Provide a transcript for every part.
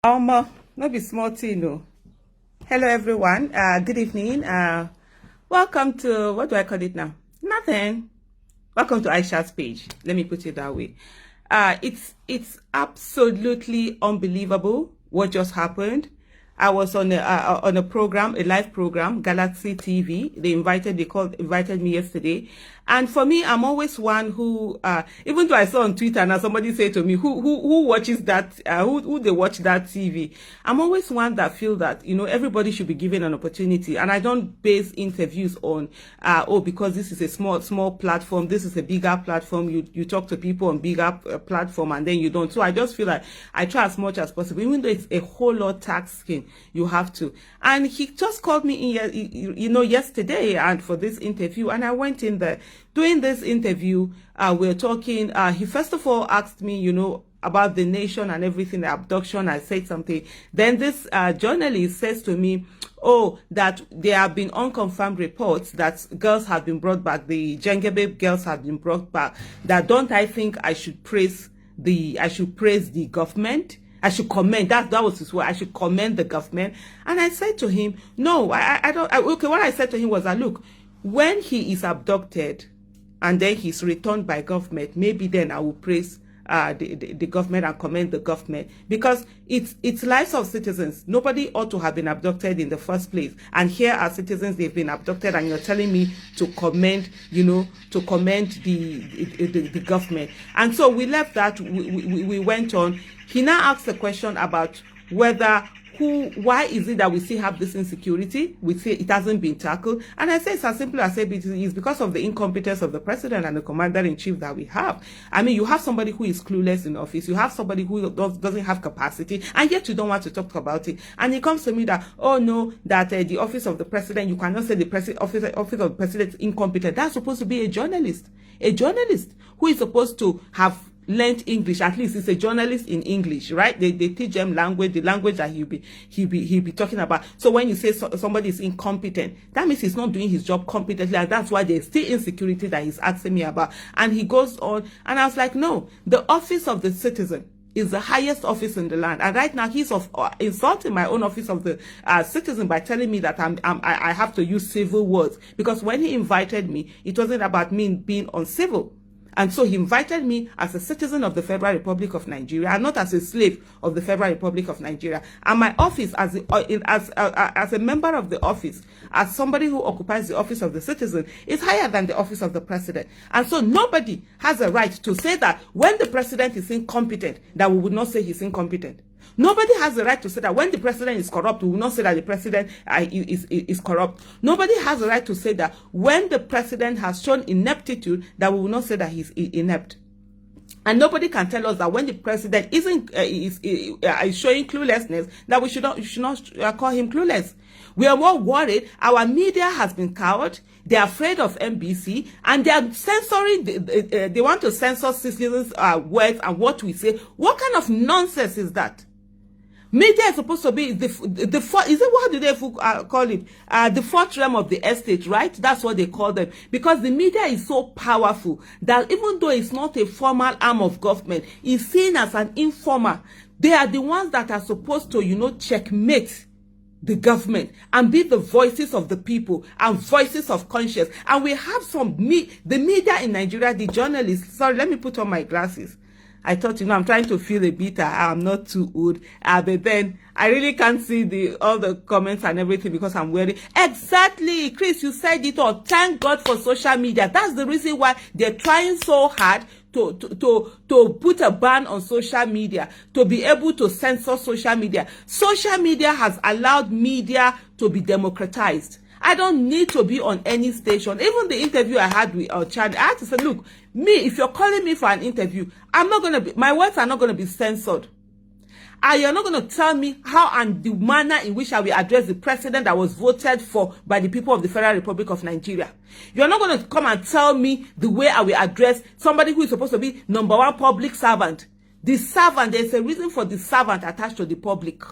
No be small thing, no. Hello, everyone. Good evening. Welcome to, what do I call it now? Nothing. Welcome to Aisha's page. Let me put it that way. It's absolutely unbelievable what just happened. I was on a program, a live program, Galaxy TV. They invited me yesterday. And for me, I'm always one who, even though I saw on Twitter now somebody say to me, who watches that, who they watch that TV? I'm always one that feel that, everybody should be given an opportunity. And I don't base interviews on, because this is a small platform, this is a bigger platform. You talk to people on bigger platform and then you don't. So I just feel like I try as much as possible, even though it's a whole lot taxing, you have to. And he just called me in, yesterday and for this interview, and I went in there. During this interview, we're talking, he first of all asked me, about the nation and everything, the abduction. I said something. Then this journalist says to me, that there have been unconfirmed reports that girls have been brought back, the Jengebe girls have been brought back. That don't I think I should praise the government? I should commend, that was his word, I should commend the government. And I said to him, no, I don't, okay, what I said to him was that, look, when he is abducted and then he's returned by government, maybe then I will praise the government and commend the government, because it's lives of citizens. Nobody ought to have been abducted in the first place. And here are citizens, they've been abducted, and you're telling me to commend, to commend the government. And so we left that, we went on. He now asked a question about why is it that we still have this insecurity? We say it hasn't been tackled. And I say it's as simple as it's because of the incompetence of the president and the commander-in-chief that we have. I mean, you have somebody who is clueless in office. You have somebody who doesn't have capacity, and yet you don't want to talk about it. And it comes to me that, that the office of the president, you cannot say the office of the president is incompetent. That's supposed to be a journalist who is supposed to have learned English. At least it's a journalist in English, right? They teach them language, the language that he'll be talking about. So when you say somebody is incompetent, that means he's not doing his job competently, and that's why there's still insecurity that he's asking me about. And he goes on, and I was like, no, the office of the citizen is the highest office in the land. And right now he's insulting my own office of the citizen by telling me that I have to use civil words, because when he invited me, it wasn't about me being uncivil. And so he invited me as a citizen of the Federal Republic of Nigeria, and not as a slave of the Federal Republic of Nigeria. And my office, as a member of the office, as somebody who occupies the office of the citizen, is higher than the office of the president. And so nobody has a right to say that when the president is incompetent, that we would not say he's incompetent. Nobody has the right to say that when the president is corrupt, we will not say that the president is corrupt. Nobody has the right to say that when the president has shown ineptitude, that we will not say that he's inept. And nobody can tell us that when the president is showing cluelessness, that we should not call him clueless. We are more worried. Our media has been cowed. They're afraid of NBC, and they are censoring. They want to censor citizens' words and what we say. What kind of nonsense is that? Media is supposed to be is it, what do they call it? The fourth realm of the estate, right? That's what they call them. Because the media is so powerful that even though it's not a formal arm of government, it's seen as an informer. They are the ones that are supposed to, checkmate the government and be the voices of the people and voices of conscience. And we have the media in Nigeria, the journalists. Sorry, let me put on my glasses. I thought, I'm trying to feel a bit, I'm not too old. But then I really can't see all the comments and everything because I'm wearing. Exactly, Chris, you said it all. Thank God for social media. That's the reason why they're trying so hard to put a ban on social media, to be able to censor social media. Social media has allowed media to be democratized. I don't need to be on any station. Even the interview I had with Chad, I had to say, look, if you're calling me for an interview, my words are not going to be censored. And you're not going to tell me how and the manner in which I will address the president that was voted for by the people of the Federal Republic of Nigeria. You're not going to come and tell me the way I will address somebody who is supposed to be #1 public servant. The servant, there's a reason for the servant attached to the public.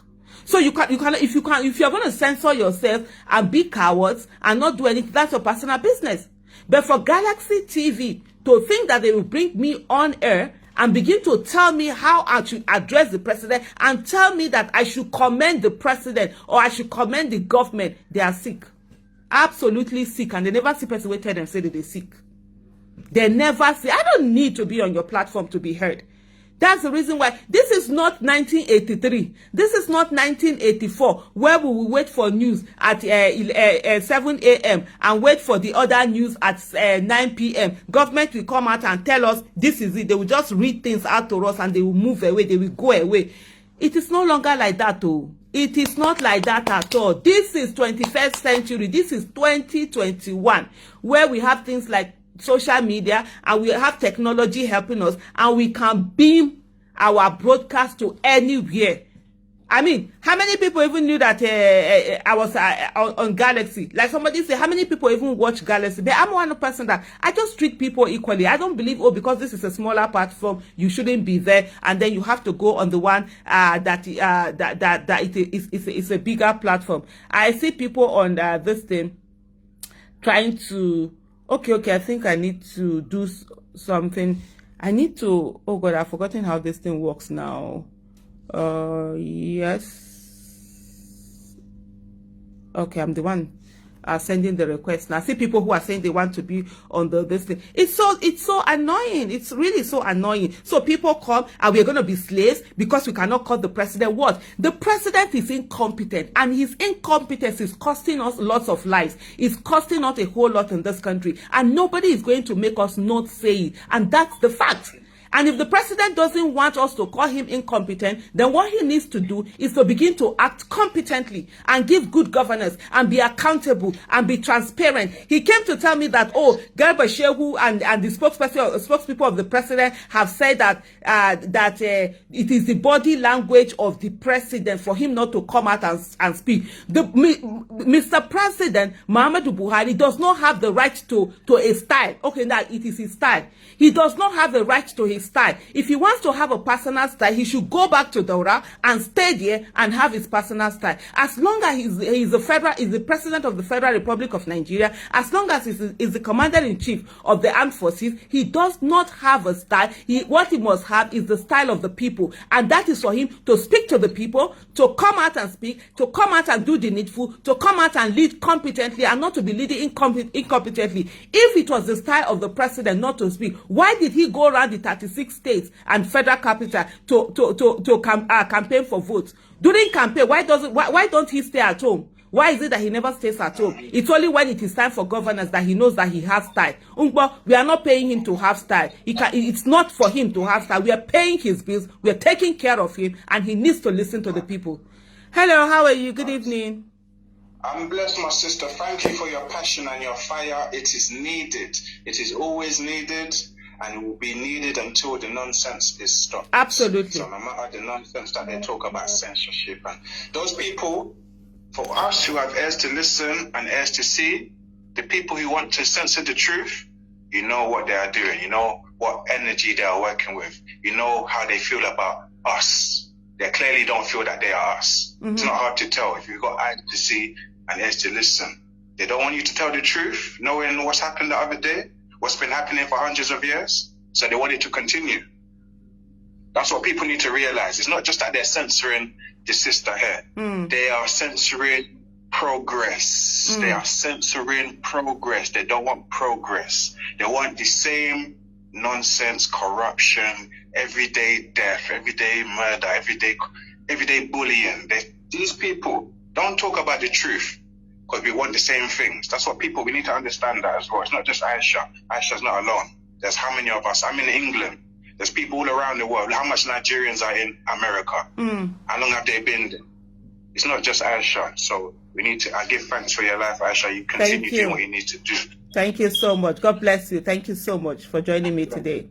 So if you're going to censor yourself and be cowards and not do anything, that's your personal business. But for Galaxy TV to think that they will bring me on air and begin to tell me how I should address the president and tell me that I should commend the president or I should commend the government, they are sick. Absolutely sick. And they never see person who tell them say that they're sick. They never say, I don't need to be on your platform to be heard. That's the reason why this is not 1983. This is not 1984, where we will wait for news at 7 a.m. and wait for the other news at 9 p.m. Government will come out and tell us this is it. They will just read things out to us and they will move away. They will go away. It is no longer like that, though. It is not like that at all. This is 21st century. This is 2021, where we have things like social media and we have technology helping us, and we can beam our broadcast to anywhere. I mean, how many people even knew that I was on Galaxy? Like somebody said, how many people even watch Galaxy? But I'm one person that I just treat people equally. I don't believe, oh, because this is a smaller platform, you shouldn't be there, and then you have to go on the one that it's a bigger platform. I see people on this thing trying to. Okay, I think I need to do something. I need to, oh God, I've forgotten how this thing works now. Yes. Okay, I'm the one sending the request. Now, I see people who are saying they want to be on this thing. It's so annoying. It's really so annoying. So people come and we're going to be slaves because we cannot call the president what? The president is incompetent, and his incompetence is costing us lots of lives. It's costing us a whole lot in this country, and nobody is going to make us not say it. And that's the fact. And if the president doesn't want us to call him incompetent, then what he needs to do is to begin to act competently and give good governance and be accountable and be transparent. He came to tell me that, oh, Garba Shehu and the spokespeople of the president have said that it is the body language of the president for him not to come out and speak. Mr. President Muhammadu Buhari does not have the right to a style. Okay, now it is his style. He does not have the right to his style. If he wants to have a personal style, he should go back to Daura and stay there and have his personal style. As long as he's the president of the Federal Republic of Nigeria, as long as he's the commander-in-chief of the armed forces, he does not have a style. What he must have is the style of the people. And that is for him to speak to the people, to come out and speak, to come out and do the needful, to come out and lead competently and not to be leading incompetently. If it was the style of the president not to speak, why did he go around the 36 states and federal capital to campaign for votes? During campaign, why don't he stay at home? Why is it that he never stays at home? It's only when it is time for governance that he knows that he has style. We are not paying him to have style. It's not for him to have style. We are paying his bills. We are taking care of him, and he needs to listen to the people. Hello, how are you? Good evening. I'm blessed, my sister. Thank you for your passion and your fire. It is needed. It is always needed, and it will be needed until the nonsense is stopped. Absolutely. So no matter the nonsense that they talk about censorship, and those people, for us who have ears to listen and ears to see, the people who want to censor the truth, you know what they are doing. You know what energy they are working with. You know how they feel about us. They clearly don't feel that they are us. Mm-hmm. It's not hard to tell if you've got eyes to see and ears to listen. They don't want you to tell the truth, knowing what's happened the other day, what's been happening for hundreds of years. So they want it to continue. That's what people need to realize. It's not just that they're censoring the sister here. They are censoring progress. They are censoring progress. They don't want progress. They want the same nonsense, corruption, everyday death, everyday murder, everyday bullying. These people don't talk about the truth because we want the same things. That's what we need to understand that as well. It's not just Aisha. Aisha's not alone. There's how many of us? I'm in England. There's people all around the world. How much Nigerians are in America? How long have they been there? It's not just Aisha. So I give thanks for your life, Aisha. You continue doing what you need to do. Thank you so much. God bless you. Thank you so much for joining me today.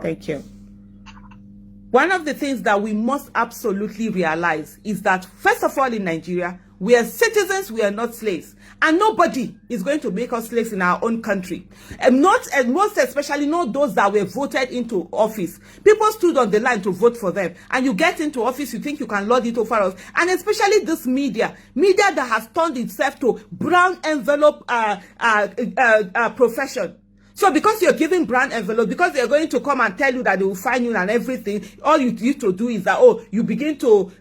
Thank you. One of the things that we must absolutely realize is that, first of all, in Nigeria, we are citizens, we are not slaves. And nobody is going to make us slaves in our own country. And most especially not those that were voted into office. People stood on the line to vote for them. And you get into office, you think you can lord it over us. And especially this media that has turned itself to brown envelope profession. So because you're giving brand envelope, because they're going to come and tell you that they will fine you and everything, all you need to do is that, oh, you begin to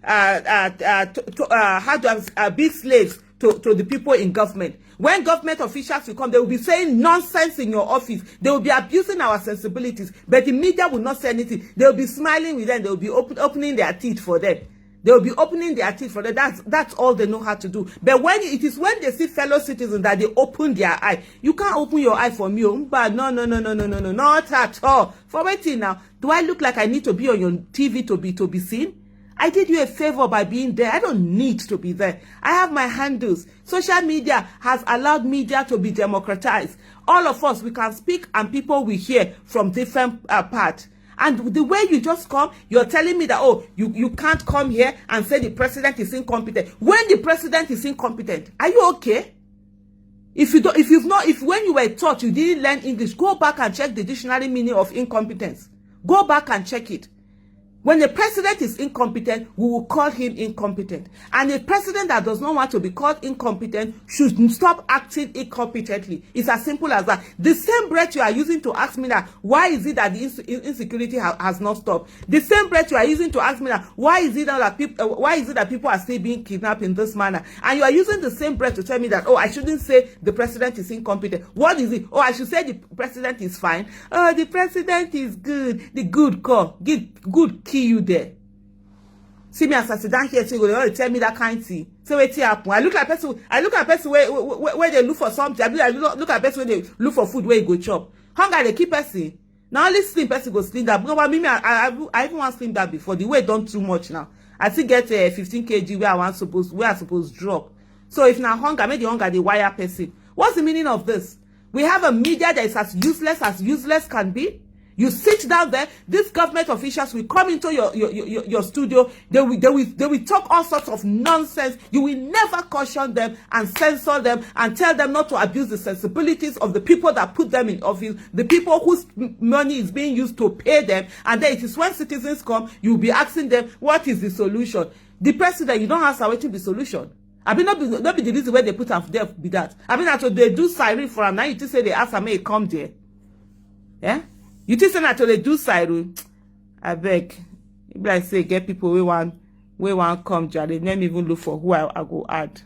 be slaves to the people in government. When government officials will come, they will be saying nonsense in your office. They will be abusing our sensibilities, but the media will not say anything. They will be smiling with them. They will be opening their teeth for them. They will be opening their teeth for them. That's all they know how to do. But when it is when they see fellow citizens that they open their eye. You can't open your eye for me. But no, not at all. For waiting now, do I look like I need to be on your TV to be seen? I did you a favor by being there. I don't need to be there. I have my handles. Social media has allowed media to be democratized. All of us, we can speak and people will hear from different parts. And the way you just come, you're telling me that, oh, you can't come here and say the president is incompetent. When the president is incompetent, are you okay? If when you were taught you didn't learn English, go back and check the dictionary meaning of incompetence. Go back and check it. When the president is incompetent, we will call him incompetent. And a president that does not want to be called incompetent should stop acting incompetently. It's as simple as that. The same breath you are using to ask me that, why is it that the insecurity has not stopped? The same breath you are using to ask me that, why is it that people are still being kidnapped in this manner? And you are using the same breath to tell me that, oh, I shouldn't say the president is incompetent. What is it? Oh, I should say the president is fine. Oh, the president is good. The good call. Good kill you there. See me as I sit down here, so you tell me that kind of thing. So wait here happen. I look at person where they look for something. I look at person where they look for food where you go chop. Hunger they keep person. Now only slim person go slim that. But me, I even want slim that before. The weight done too much now. I still get 15 kg where I supposed drop. So if now hunger, make the hunger the wire person. What's the meaning of this? We have a media that is as useless can be. You sit down there, these government officials will come into your studio, they will talk all sorts of nonsense. You will never caution them and censor them and tell them not to abuse the sensibilities of the people that put them in office, the people whose money is being used to pay them. And then it is when citizens come, you'll be asking them, what is the solution? The president, you don't have to wait to the solution. I mean, not be the reason where they put up there be that. I mean, after they do siren for them, now you just say they ask me come there. Yeah? You think that they do siren? I beg. If I say get people we want come, Jare, let me even look for who I go add.